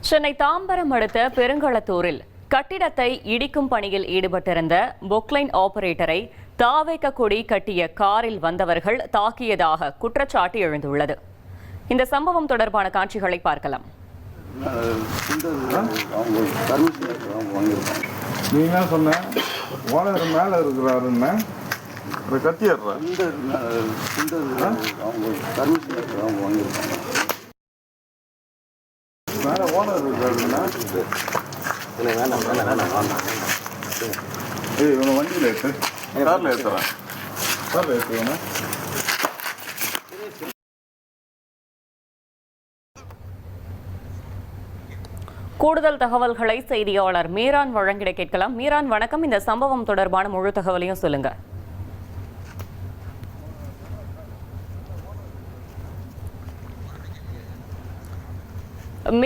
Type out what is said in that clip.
சென்னை தாம்பரம் அடுத்த பெருங்களத்தூரில் கட்டிடத்தை இடிக்கும் பணியில் ஈடுபட்டிருந்த பொக்லைன் ஆபரேட்டரை தாவேக கொடி கட்டிய காரில் வந்தவர்கள் தாக்கியதாக குற்றச்சாட்டு எழுந்துள்ளது. இந்த சம்பவம் தொடர்பான காட்சிகளை பார்க்கலாம். நீங்க சொன்ன ஓனர் மேல இருக்கிறாருன்னு கத்திடுறா மேல ஓனர் இருக்காருன்னா இவனை வண்டியில் ஏற்று காரில் ஏற்றுறேன் காரில் ஏற்றுவேண்ணா. கூடுதல் தகவல்களை செய்தியாளர் மீரான் வழங்கிட கேட்கலாம். மீரான், வணக்கம். இந்த சம்பவம் தொடர்பான முழு தகவலையும் சொல்லுங்க.